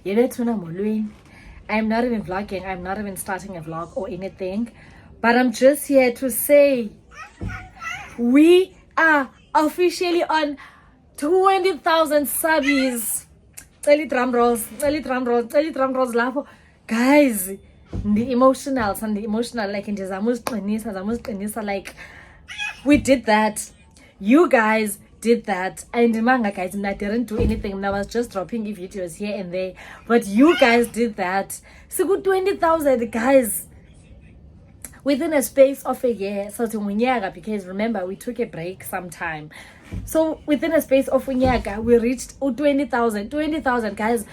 I'm not even vlogging. I'm not even starting a vlog or anything. But I'm just here to say we are officially on 20,000 subbies. Early drum rolls. Lafo. Guys, the emotional, like in the like we did that. You guys did that. And manga guys, I didn't do anything. I was just dropping videos here and there. But you guys did that. So good 20,000 guys. Within a space of a year, so because remember we took a break sometime. So within a space of a year, we reached 20,000. 20,000 guys.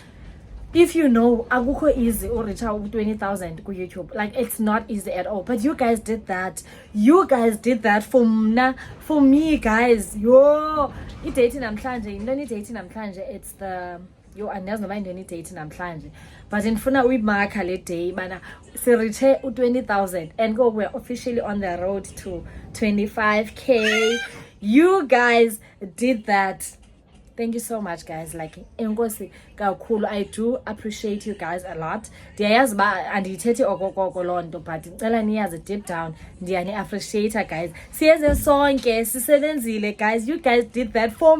If you know, akukho easy or reach out 20,000 ku YouTube. Like it's not easy at all. But you guys did that. You guys did that for me, guys. Yo, dating namhlanje. It's the andazi noma indeni date namhlanje. But ndifuna uyimarka le day bana sireache u20,000 and we're officially on the road to 25k. You guys did that. Thank you so much, guys. Like, enkosi kakhulu. I do appreciate you guys a lot. Ndiyayazi ba andithethi okokoko lonto, but ngicela niyazi deep down ndiyani appreciate guys. Siyenze sonke, sisebenzile guys. You guys did that for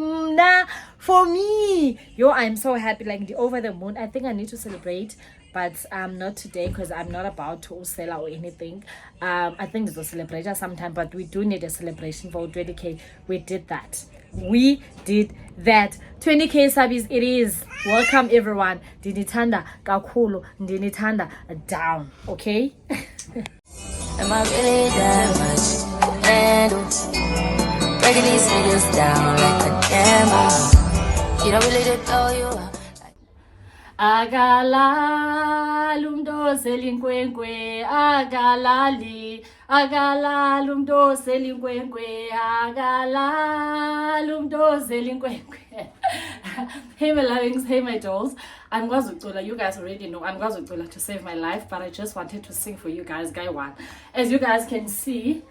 me. Yo, I'm so happy. Like the over the moon. I think I need to celebrate, but not today because I'm not about to sell or anything. I think there's a celebration sometime, but we do need a celebration for 20k. We did that. We did that. 20k subbies it is. Welcome everyone. Dinitanda kakhulu, dinitanda down. Okay? Am I really that much? And breaking these niggas down like a camera. You don't really know you. Agalali umuntu oselinkwenkwe, agalali umuntu oselinkwenkwe, agalali umuntu oselinkwenkwe. Hey my lovings, hey my dolls. I'm Ngwazucula. You guys already know I'm Ngwazucula to save my life, but I just wanted to sing for you guys, guy one. As you guys can see,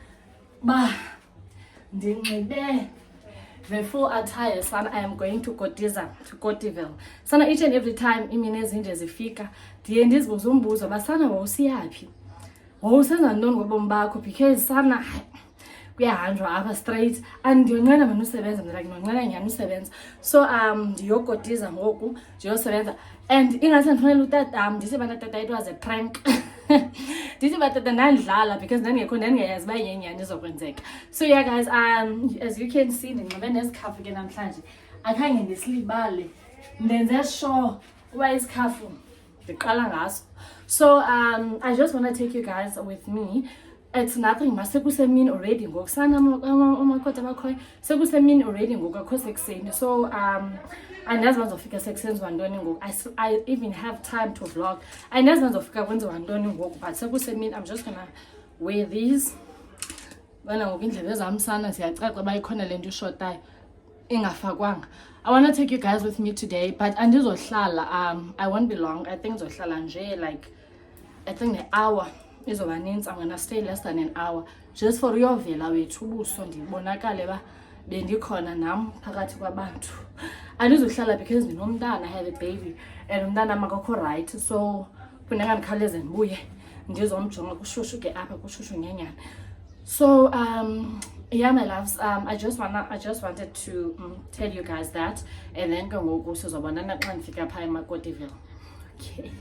the full attire, sana, I am going to Kotiville. Sana, each and every time, imine zinje zifika, ndiye ndizibuza umbuzo, basana wawusiyaphi? Wawusenza ntoni ngobomi bakho? Because sana, kuyahanjwa apha straight, and ndiyonqena mina usebenza, ndiyonqena nyani usebenza. So, ndiyokotiza ngoku, ndiyosebenza. And ingase ndifanele utata, ndithi bana tata it was a prank. Ndithi batata ndandidlala because ndandingayazi uba yenyani izokwenzeka. So yeah guys, as you can see, ndinxibe nesikhafu ke namhlanje. Akhange ndisilibale. Ndenze sure uba isikhafu ndiqala ngaso. So I just want to take you guys with me. It's nothing much. Sekusemini already ngoku sana umakhoda bakhoyo. Sekusemini already ngoku akho sekuseni. So andazi bazofika sekusenziwa ntoni ngoku. I even have time to vlog. Andazi bazofika kwenziwa ntoni ngoku, but sekusemini I'm just gonna wear these. Bana ngoku indlebe zam sana siyacaca uba ikhona le nto ishotayo ingafakwanga. I want to take you guys with me today, but andizohlala. I won't be long. I think ndizohlala nje like I think an hour. I'm gonna stay less than an hour just for your vela wethu ubuso ndibonakale ba bendikhona nam phakathi kwabantu. Andizohlala because ndinomntana, I have a baby and umntana makakho right, so funeka ndikhawuleze ndibuye ndizomjonga kushushu ke apha kushushu nyenyana. So yeah my loves, I just wanted to tell you guys that, and then ke ngoku sizobonana xa ndifika phaa eMakotiville. Okay.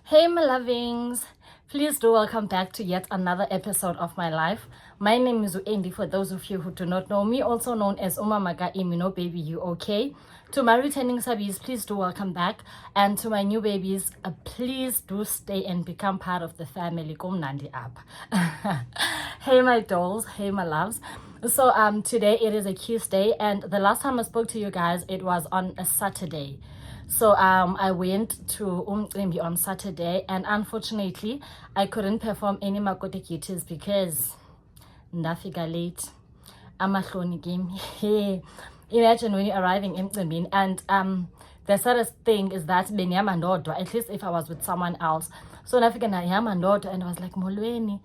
Hey my lovings, please do welcome back to yet another episode of my life. My name is Uendi for those of you who do not know me, also known as Umamaga Imino Baby You Okay. To my returning subbies, please do welcome back, and to my new babies, please do stay and become part of the family. Kumnandi up. Hey my dolls, hey my loves. So today it is a Tuesday, and the last time I spoke to you guys it was on a Saturday. So I went to Umcimbi on Saturday, and unfortunately I couldn't perform any Makoti duties because ndafika late. Amahloni game. Imagine when you're arriving in Umcimbi, and the saddest thing is that benyama ndodwa, at least if I was with someone else. So ndafika nayama ndodwa, and I was like, molweni,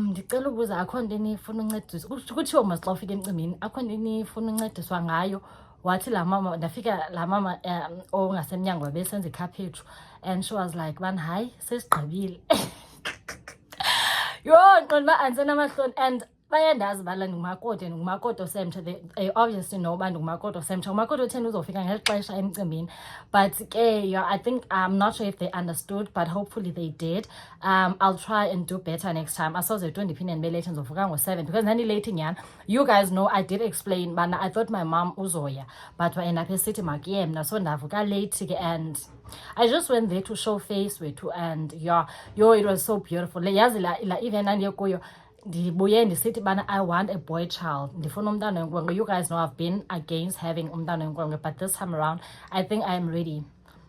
ndicela ukuza akho nto nifuna uncediswa. Kuthiwa mos xa ufika emcimbini akho nto nifuna uncediswa ngayo. Wathi la mama, ndafika la mama ongasemnyango wabesenza ikhaphetshu, and she was like, man, hayi sesigqibile. Yo, nqondo uba andisenamahloni, and bayandazi bala ndingumakoti and ngumakoti osemtsha. They obviously know uba ndingumakoti osemtsha. Umakoti otheni uzofika ngeli xesha emcimbini. But yeah, I think I'm not sure if they understood, but hopefully they did. I'll try and do better next time. Asoze tu ndiphinde ndibe late ndizovuka ngo-7 because ndandilate nyana. You guys know I did explain, but I thought my mom uzoya, but waenda phe sithi makuye mna, so ndavuka late, and I just went there to show face wethu, and yeah, yo, it was so beautiful. Yazi la even nandiye kuyo ndibuye ndisithi bana I want a boy child, ndifuna umntana wenkwenkwe. You guys know I've been against having umntana wenkwenkwe, but this time around I think I'm ready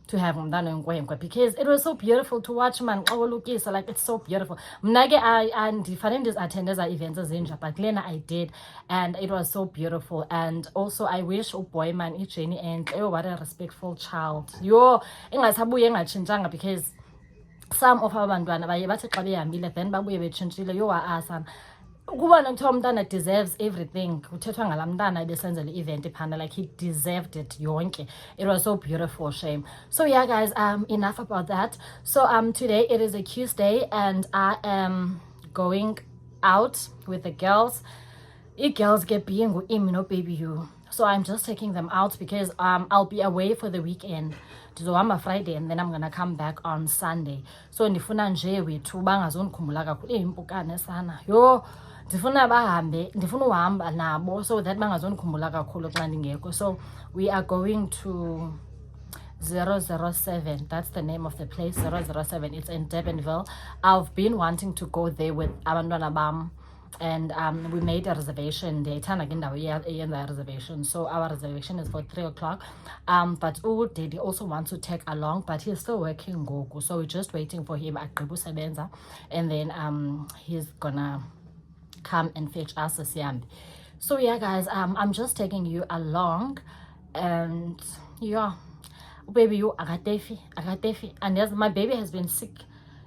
to have umntana wenkwenkwe because it was so beautiful to watch, man. Xa like it's so beautiful. Mna ke ndifane ndizathende eza events ezinja, but lena I did, and it was so beautiful. And also I wish uboy man ijeni and what a respectful child. Yo, ingasabuye engatshintshanga because some of abantwana baye bathi xa behambile then babuye betshintshile. Yo asana ukubona kuthiwa umntana deserves everything. Kuthethwa ngala mntana ebesenzela i-event phana, like he deserved it yonke. It was so beautiful, shame. So yeah guys, enough about that. So today it is a Tuesday, and I am going out with the girls. Girls get being with Imino Baby You. So I'm just taking them out because I'll be away for the weekend. So I'm a Friday, and then I'm gonna come back on Sunday. So ndifuna nje wethu bangazondikhumbula kakhulu impukane sana. Yo, ndifuna bahambe, ndifuna uhamba nabo so that bangazondikhumbula kakhulu xa ndingekho. So we are going to 007. That's the name of the place. 007. It's in Durbanville. I've been wanting to go there with abantwana bam, and we made a reservation. The reservation. So our reservation is for 3 o'clock. But Daddy also wants to take along, but he's still working Goku. So we're just waiting for him at Gqibu Sebenza, and then he's gonna come and fetch us a Siambi. So yeah guys, I'm just taking you along, and yeah, baby you akatefi, and yes, my baby has been sick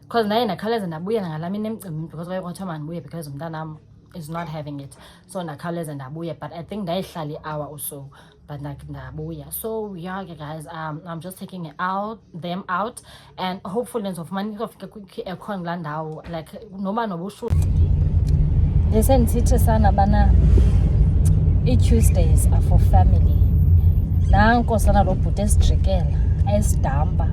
because naye nakhawuleza ndabuya ngalamini emcimbini because wayekwathiwa mandibuye because umntanam is not having it. So nakhawuleza ndabuya, but I think ndayihlala i-hour or so, but ndabuya. So yeah guys, I'm just taking them out, and hopefully ndizofumana izofika kwi-aircon kulaa ndawo, like noba nobushushu. Ndisendisithi sana bana ii-Tuesdays are for family. Nanko sana lo bhuti esidrikela esidampa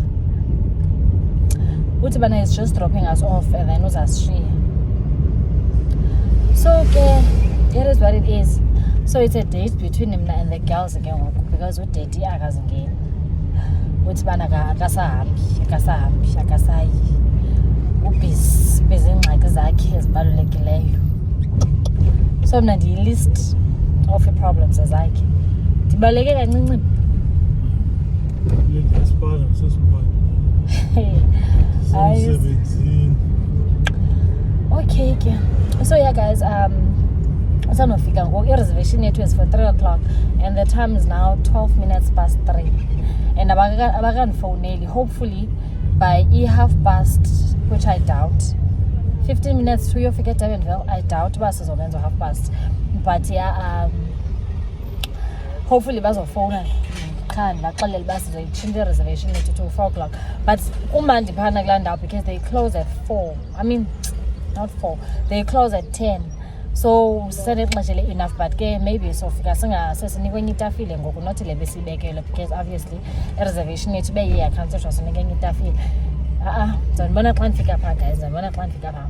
uthi bana is just dropping us off and then uzasishiya. So okay, it is what it is. So it's a date between him and the girls again, because udate akazingeni uthi bana akasayi ubhizi ingxaki zakhe ezibalulekileyo. So mna ndiyi-list of ii-problems zakhe ndibaluleke kancinci. Okay ke. So yeah guys, sanofika ngoku i-reservation yethu is for 3 o'clock and the time is now 12 minutes past 3, and abakandifowuneli. Hopefully by half-past, which I doubt, 15 minutes to uyofika eDurbanville, I doubt uba sizobenza half-past, but yeah, hopefully bazofowuna qha ndibaxelele uba sizoyitshintsha i-reservation yethu to 4 o'clock, but kumandi phana kulaa ndawo because they close at 4. I mean not 4, they close at 10. So sisenexesha enough, but ke maybe sofika sesinikwe enye itafile ngoku, not le besiyibekele, because obviously i-reservation yethu beyiyakhanselshwa sinikwe enye itafile. Ndizondibona xa ndifika phaa guys, ndizondibona xa ndifika phaa.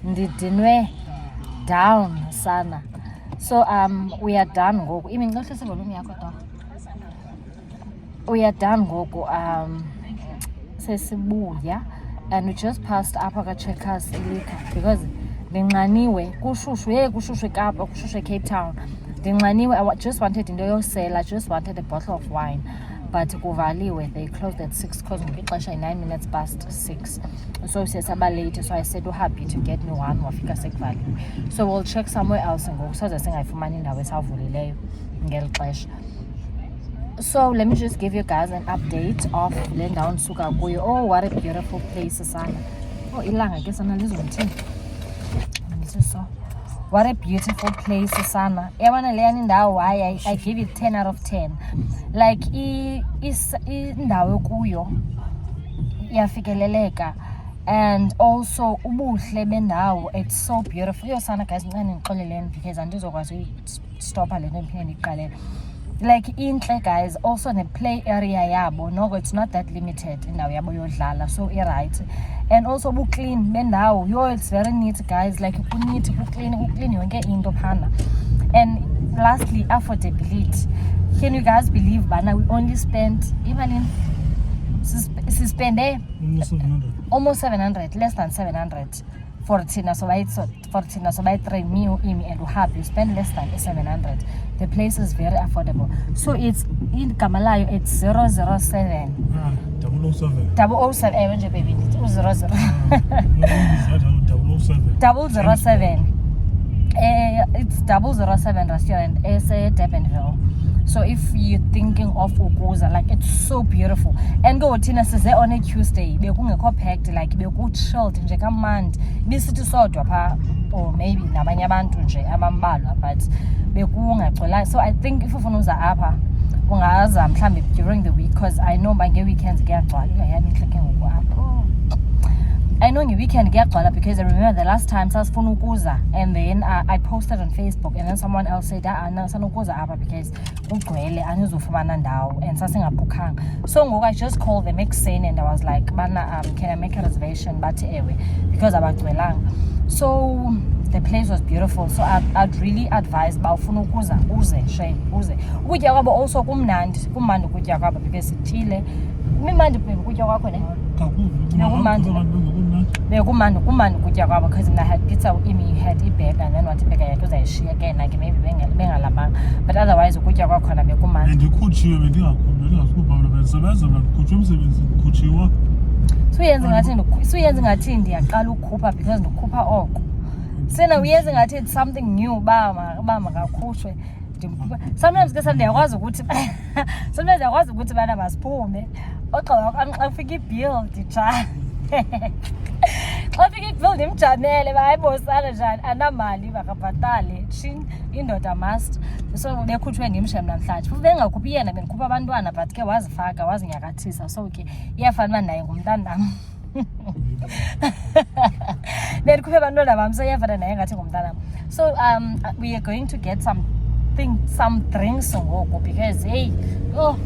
ndidinwe down sana. So we are done ngoku. Imincohlise volume yakho dog. We are done ngoku sesibuya, and we just passed apha ka-Checkers ilika because ndinxaniwe kushushu eKapa, kushushu eCape Town. Ndinxaniwe, I just wanted into yosela, I just wanted a bottle of wine, but kuvaliwe, they closed at 6 because ngixesha 9 minutes past 6. So siyasaba late, so I said happy to get me one, wafika sekuvaliwe. So we'll check somewhere else ngoku soze singayifumani indawo esavulileyo ngeli xesha. So let me just give you guys an update of le ndawo ndisuka kuyo. Oh, what a beautiful place sana. Oh, ilanga ke sana lizomthini. So what a beautiful place sana. Yabona leyani ndawo I give it 10 out of 10. Like indawo kuyo yafikeleleka, and also ubuhle bendawo, it's so beautiful. Yo sana guys, ncane ndixoleleni because andizokwazi stopper le nto ndiphinde ndiqalele. Like intle guys, also the play area yabo noko it's not that limited indawo yabo yodlala, so right. And also clean bendawo, yo it's very neat guys, like neat, clean yonke into phana. And lastly, affordability. Can you guys believe bana we only spent imali sispende almost 700, less than 700 for Tina, so by 3 meal and happy, you spend less than 700. The place is very affordable. So it's in Kamalayo, it's 007. 007 nje baby, 00 007. It's 007 restaurant, it's Durbanville. So if you're thinking of ukuza, like it's so beautiful. And go Tina says on a Tuesday, bekungekho packed, like beku chilled nje kamandi. Bisithi sodwa pha, or maybe nabanye abantu nje abambalwa, but bekungagcwala. So I think if ufuna uza apha ungaza mhlambe during the week, because I know bange weekends kuyagcwala. Yami clicking ngoku apha. I know nge weekend kuyagcwala because I remember the last time sasifuna ukuza, and then I posted on Facebook, and then someone else said no sanukuza apha because kugcwele anizofumana ndawo and sasingabhukhanga. So ngoku I just called them ekuseni and I was like bana can I make a reservation, bathi ewe because abagcwelanga. So the place was beautiful, so I'd really advise ba ufuna ukuza uze ukutya kwabo also kumnandi ukutya kwabo because sithile imandi ukutya kwakho ne bekumandi ukutya kwabo because I had pizza with me, you had ibheka, and then wathi ibheka yakhe uzayishiya again, like maybe bengalamanga, but otherwise ukutya kwakhona bekumandi. And ndikhutshiwe bendingakhumbula bendisebenza ndikhutshwe emsebenzini ndikhutshiwa. Suyenza ngathi ndiyaqala ukukhupha because ndikhupha oko. Sena uyenza ngathi it's something new ba makakhutshwe. Sometimes ke ndiyakwazi ukuthi bana masiphume. Oxa xa ufika ibill ndijama. Xa ufika ibill ndimjamele bayibosana njani anamali bakabhatale. Indoda must. So bekhutshwe ndimshe namhlanje. Futhi bengakhuphi yena bendikhupha abantwana, but ke wazifaka wazinyakathisa. So ke iyafana naye ngumntanam. Bendikhuphe abantwana bam, so iyafana naye ngathi ngumntanam. So we are going to get some drinks ngoku because hey, oh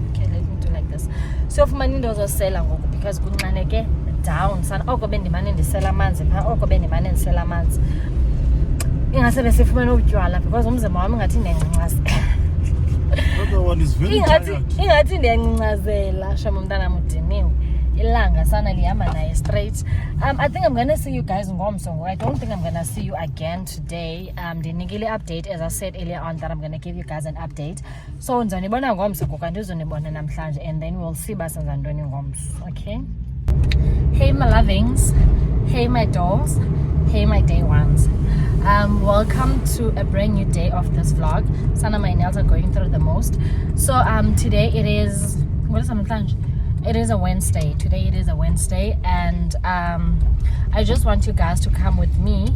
okay, let me do like this. So ufumana into zosela ngoku because kunxaneke down sana. Oko bendimane ndisela amanzi pha, oko bendimane ndisela amanzi. Ingase besifumana utywala because umzimba wami ngathi ndiyancincazela. Ingathi ndiyancincazela shama umntana mudiniwe. Ilanga sana lihamba naye straight. I think I'm gonna see you guys ngomso. I don't think I'm gonna see you again today. Ndinikile update as I said earlier on that I'm gonna give you guys an update. So nizonibona ngomso kuka ndizonibona namhlanje, and then we'll see basenza ntoni ngomso. Okay? Hey my lovings. Hey my dolls. Hey my day ones. Welcome to a brand new day of this vlog. Sana my nails are going through the most. So today it is namhlanje? It is a Wednesday. Today it is a Wednesday, and I just want you guys to come with me.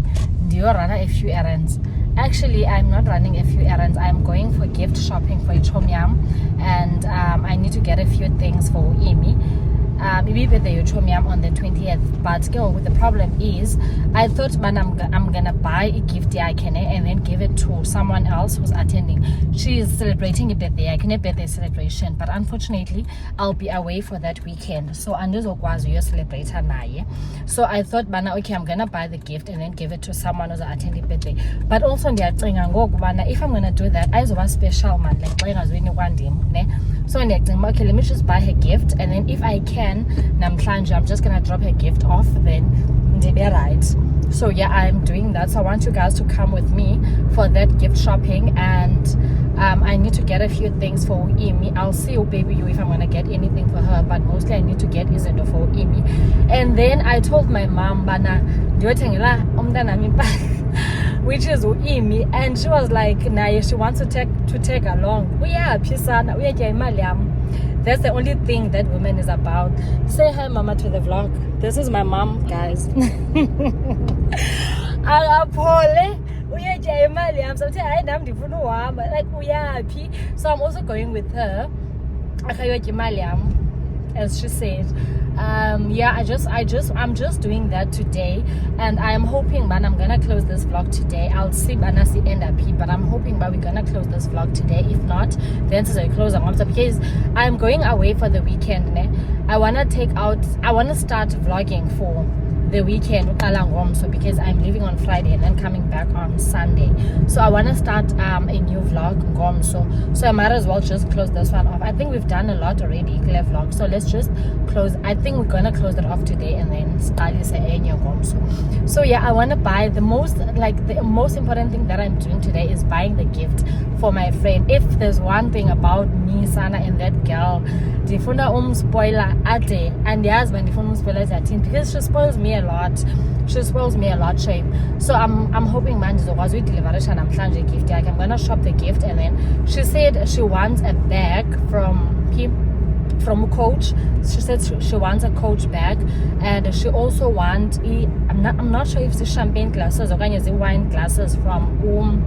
Do run a few errands. Actually, I'm not running a few errands. I'm going for gift shopping for Ichomyam, and I need to get a few things for Imi. maybe birthday yochomiam on the 20th, but the problem is I thought man I'm gonna buy a gift and then give it to someone else who's attending. She is celebrating a birthday celebration, but unfortunately I'll be away for that weekend, so andizokwazi celebrate naye. So I thought bana okay, I'm gonna buy the gift and then give it to someone who's attending birthday. But also ndiyacinga ngoku bana if I'm gonna do that ayizoba special man, like xa ingazweni kwandim ne. So ndiyacinga okay, let me just buy her gift, and then if I can namhlanje I'm just gonna drop her gift off, then ndibe right. So yeah, I'm doing that. So I want you guys to come with me for that gift shopping, and I need to get a few things for Imi. I'll see you baby you if I'm gonna get anything for her, but mostly I need to get izinto for Imi. And then I told my mom bana ndiyothengela umntanami impahla which is Imi, and she was like naye she wants to take along. Uyaphi sana uyatya imali yam. That's the only thing that woman is about. Say hi mama to the vlog. This is my mom, guys. Akaphole uyatya imali yam. So hayi nam ndifuna uhamba, like uyaphi. So I'm also going with her akayotya imali yam, as she said. Yeah, I'm just doing that today, and I'm hoping man I'm gonna close this vlog today. I'll see banasi end up here, but I'm hoping we're gonna close this vlog today. If not, then I close on because I'm going away for the weekend. I wanna start vlogging for the weekend so because I'm leaving on Friday and then coming back on Sunday, so I want to start a new vlog so I might as well just close this one off. I think we've done a lot already clear vlog, so let's just close. I think we're gonna close it off today and then start a new so yeah, I want to buy the most important thing that I'm doing today is buying the gift for my friend. If there's one thing about me, Sana, and that girl, ndifuna spoiler ade, and yes, when ndifuna spoiler zatin because she spoils me a lot shape. So I'm hoping man ndizokwazi uyideliverisha namhlanje gift yakhe. I'm gonna shop the gift, and then she said she wants a bag from a Coach. She said she wants a Coach bag, and she also wants I'm not sure if it's champagne glasses or wine glasses from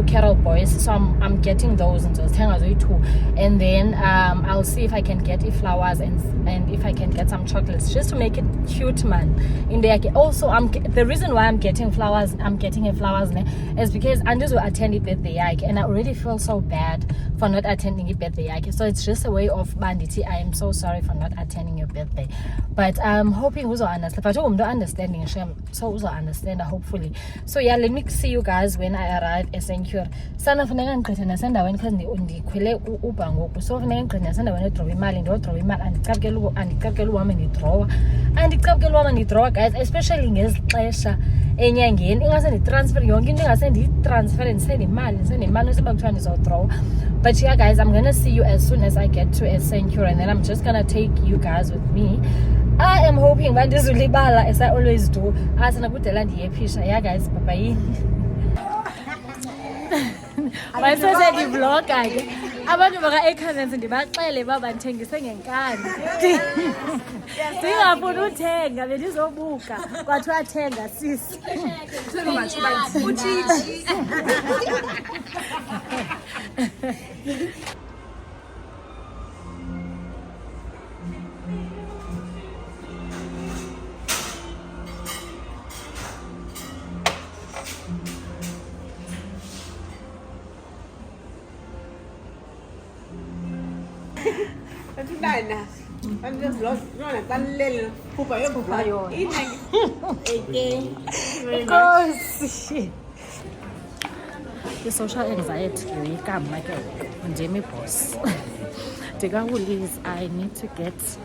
Carol Boys, so I'm getting those and those too. And then I'll see if I can get flowers and if I can get some chocolates just to make it cute man. In the also the reason why I'm getting flowers is because Andrews will attend a birthday and I already feel so bad for not attending a birthday. So it's just a way of banditi. I am so sorry for not attending your birthday, but I'm hoping also understand. But I'm not understanding, so also understand hopefully. So yeah, let me see you guys when I arrive eSecure. Sana funeka ngigqithe nasendaweni because ndikhwele uber ngoku, so funeka ngigqithe nasendaweni edrowa imali ndiyodrowa imali. Andicapukela uhambe ndidrowa guys, especially ngezixesha enyangeni ingase nditransfer yonke into ingase ndiyitransfere ndisende imali nokuba kuthiwa ndizodrowa. But yeah guys, I'm gonna see you as soon as I get to eSecure, and then I'm just gonna take you guys with me. I am hoping bandizulibala as I always do. Asana kudala ndiyephisha. Yeah guys, bye. Masese ndivloga ke abantu baka-economics ndibaxele uba bandithengise ngenkani ndingafuni uthenga bendizobuka kwathiwa thenga sisi I-social anxiety yoyikama ke ndim boss. NdikaWoolies, I need to get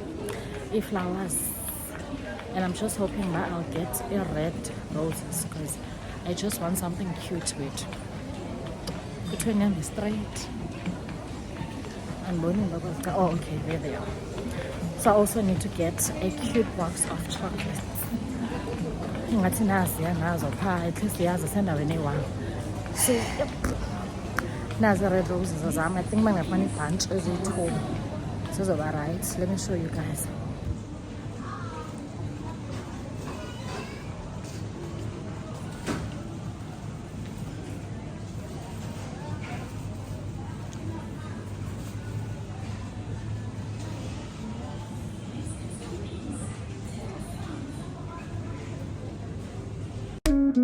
flowers, and I'm just hoping that I'll get red roses because I just want something cute with between them straight. Oh, okay, there they are. So I also need to get a cute box of chocolates. At least yazi sendaweni eyi-1. So yep. Nazi red roses zami. I think bangafana ibhantshi eziyi-2 zizoba right. Let me show you guys. I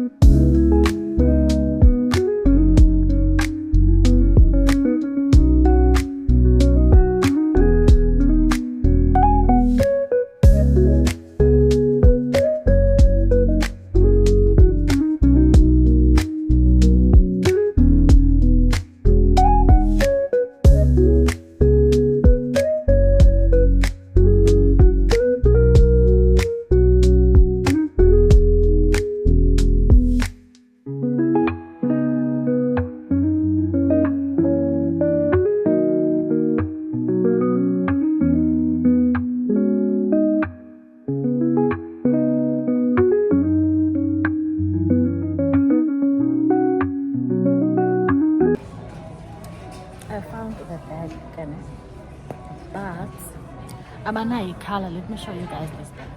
found the bag again, but abanayi color. Let me show you guys this bag.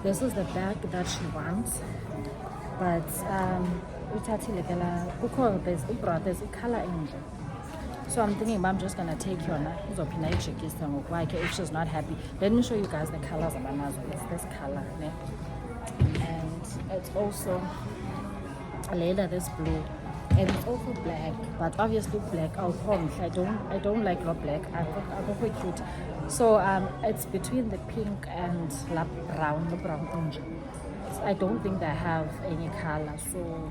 This is the bag that she wants, but uthathile ke la kukho there's a color engine. So I'm thinking I'm just gonna take yona izophinda ijikise ngokwakhe if she's not happy. Let me show you guys the colors abanazo. It's this color, ne? And it's also later this blue. And it's also black, but obviously black I don't like raw black. I go quite cute. So it's between the pink and the brown orange. So I don't think they have any color, so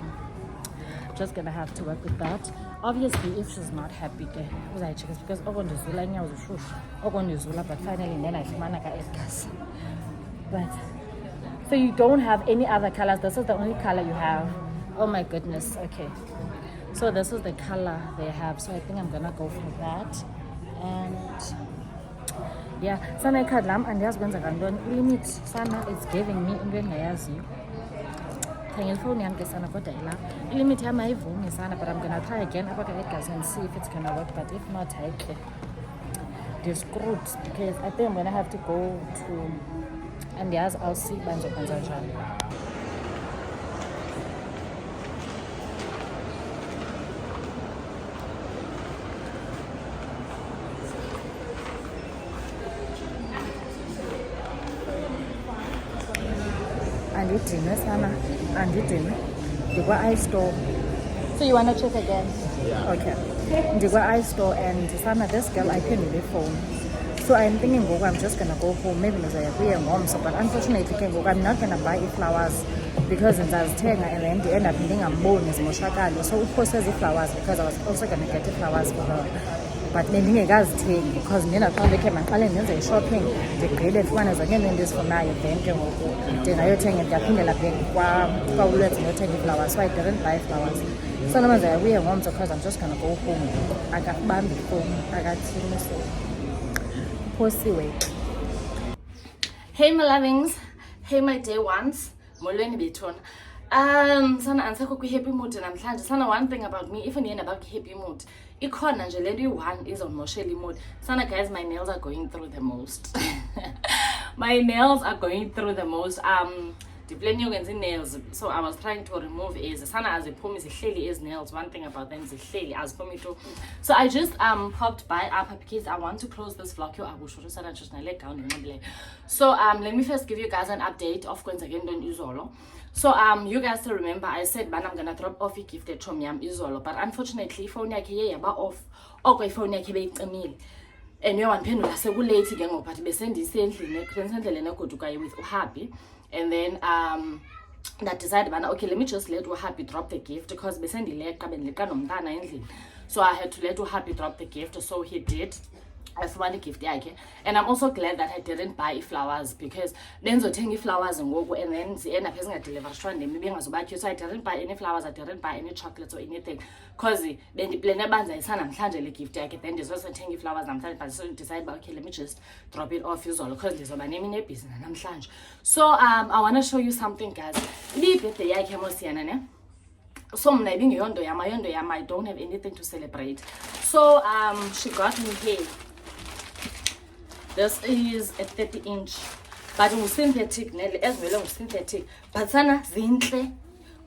I'm just gonna have to work with that. Obviously, if she's not happy, because but finally then I but so you don't have any other colors. This is the only color you have. Oh my goodness. Okay. So this is the color they have. So I think I'm gonna go for that. And yeah, sana ikhadi lam andiyazi kwenza kantoni. Limit sana it's giving me into engayaziyo. Khangela ifowuni yam ke sana kodwa ila. Limit yam ayivumi sana, but I'm gonna try again apha ka and see if it's gonna work. But if not, ayikhe. They're screwed because I think I'm gonna have to go to and yes, I'll see banzokwenza njani. Andidinwe sana, andidinwe. Ndikwa iStore. So you wanna check again? Yeah. Okay. Ndikwa iStore and sana this girl ayiphendule phone. So I'm thinking I'm just gonna go home. Maybe ngizaya kuye ngomso, but unfortunately I'm not gonna buy flowers because ndizazithenga and then the end up ndingamboni zimoshakala. So uphose flowers because I was also gonna get the flowers for her. But bendingekazithengi because ndina xa ndikhe maqale ndenze i-shopping ndigqile fumane zonke into endizifunayo then ke ngoku ndingayothenga ndiyaphindela back kwaulwethu ndiyothenga ii-flowers. So I didn't buy flowers. So noma ndizaya kuye ngomso because I'm just gonna go home. Akakubambi ifowuni akathini so posiwe. Hey my lovings, hey my day ones, molweni bethona. Sana ansekho kwi-happy mood namhlanje. Sana one thing about me, if ndiye about happy mood, ikhona nje le nto iyi-one izawumoshela imood. Sana guys, my nails are going through the most. My nails are going through the most. Diplanning ukwenza nails, so I was trying to remove sana aziphumi zihleli ezi nails. One thing about them zihleli aziphumi too. So I just popped by up because I want to close this vlog. So let me first give you guys an update of kwenza ngento izolo. So you guys still remember I said I'm gonna drop off a gift at Chomyam izolo, but unfortunately phone yakhe yaba off oko ifone yakhe beyicimile. And waphendula sekulate ke ngoba bathi besendisendlini kusendleleni egodukayo with uHappy. And then that decided okay, let me just let uHappy drop the gift because besendileqa bendileqa nomntana endlini. So I had to let uHappy drop the gift, so he did. I found a gift yakhe, and I'm also glad that I didn't buy flowers because then zothenga flowers ngoku and then ze end up ezingadeliver shwande maybe engazobatyo. So I didn't buy any flowers, I didn't buy any chocolates or anything because bendiplane banza isana namhlanje le gift yakhe, then ndizothenga flowers namhlanje, but so decide okay, let me just drop it off izolo because ndizoba nemini ebhizi namhlanje. So I want to show you something guys. Le birthday yakhe mosiyana ne. So mna ibingeyondo yama I don't have anything to celebrate. So she got me here. This is a 30-inch, but synthetic, as well as synthetic. But sana zinhle,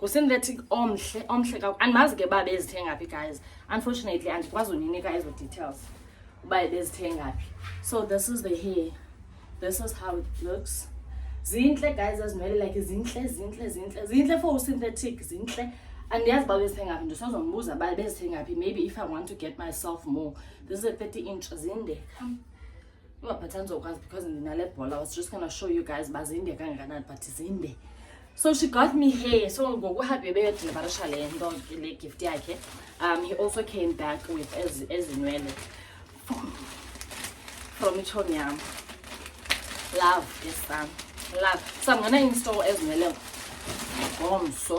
synthetic omhle, and mazike ba bezithenga phi guys. Unfortunately, andikwazi uninika ezo details. Uba bezithenga phi. So this is the hair. This is how it looks. zinhle guys azinwele like zinhle for synthetic zinhle. Andiyazi uba bezithenga phi, ndisazombuza uba bezithenga phi. Maybe if I want to get myself more. This is a 30-inch zinde. Come. Because ndinale bhola, I was just gonna show you guys uba zinde kangakanani, but zinde. So she got me hair. So ngoku happy beyodeliverisha le nto le gift yakhe. He also came back with ezinwele from ichomi yam. Love, yes, love. So I'm gonna install ezinwele ngomso,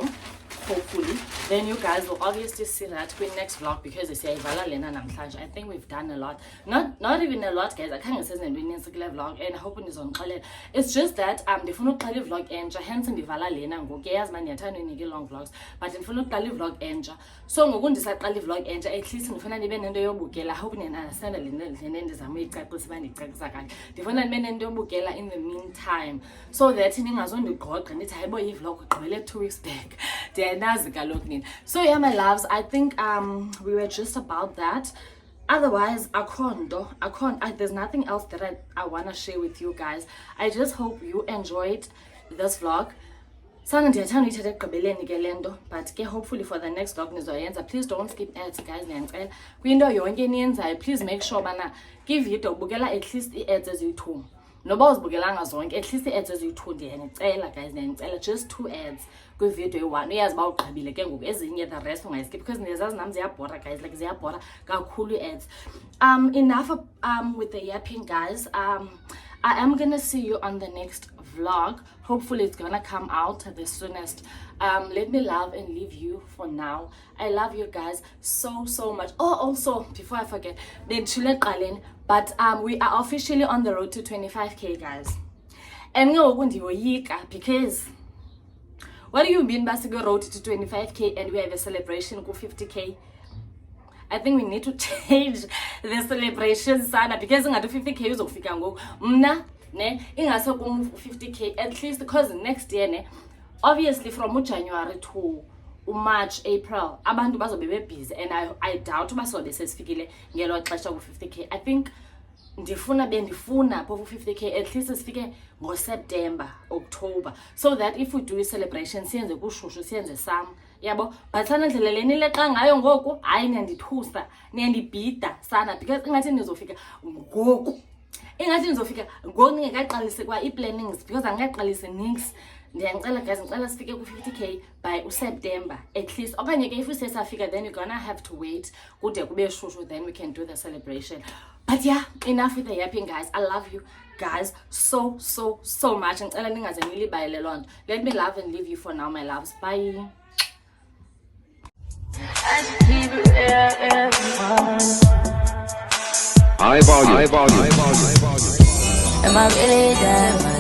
hopefully. Then you guys will obviously see that in next vlog because they say I think we've done a lot. Not even a lot, guys. I can't say in vlog and I hope it's on. It's just that the phone vlog enja hence ndivala lena ngoku yazi man yathanda unike long vlogs but ndifuna uqala vlog enja. So ngoku ndisaqala vlog enja at least ndifuna nibe nento yobukela. I hope nina understand le ndizama uyicacisa uba ndicacisa kanje. Ndifuna nibe nento yobukela in the meantime so that ningazondigqogqa nithi hayibo ivlog ugqibele 2 weeks back. Ndiyayazi kaloku nina. So yeah, my loves, I think we were just about that. Otherwise, there's nothing else that I want to share with you guys. I just hope you enjoyed this vlog. But hopefully for the next vlog, please don't skip ads, guys. Please make sure give it at least the ads as you too. Noba uzibukelanga zonke at least i-ads eziyi-2 ndiyanicela guys, ndiyanicela just 2 ads kwivideo eyi-1 uyazi uba ugqibile ke ngoku ezinye the rest ungayiskip because ndiyazazi nam ziyabhora guys, like ziyabhora kakhulu i-ads. Enough with the yapping, guys. I am gonna see you on the next vlog. Hopefully it's gonna come out the soonest. Let me love and leave you for now. I love you guys so much. Oh, also before I forget, but we are officially on the road to 25k, guys. And because what do you mean by the road to 25k and we have a celebration to 50k? I think we need to change the celebration sana because ngado 50k uzofika ngoku mna ne ingase kum 50k at least because next year ne obviously from January to March, April abantu bazobe busy and I doubt uba sobe sesifikile ngelo xesha ku 50k. I think ndifuna phofu 50k at least sifike ngo September, October so that if we do a celebration siyenze kushushu siyenze sam yabo. But sana ndlela leni leqa ngayo ngoku hayi niyandithusa niyandibhida sana because ingathi nizofika ngoku ningekaqalise kwa i-plannings because angekaqalise nix. Ndiyanicela guys, ngicela sifike ku 50k by September at least. Okanye ke if sesafika then you're gonna have to wait kude kube shushu then we can do the celebration. But yeah, enough with the yapping, guys. I love you guys so much. Ngicela ningaze nilibayele loo nto. Let me love and leave you for now, my loves. Bye. Am I really that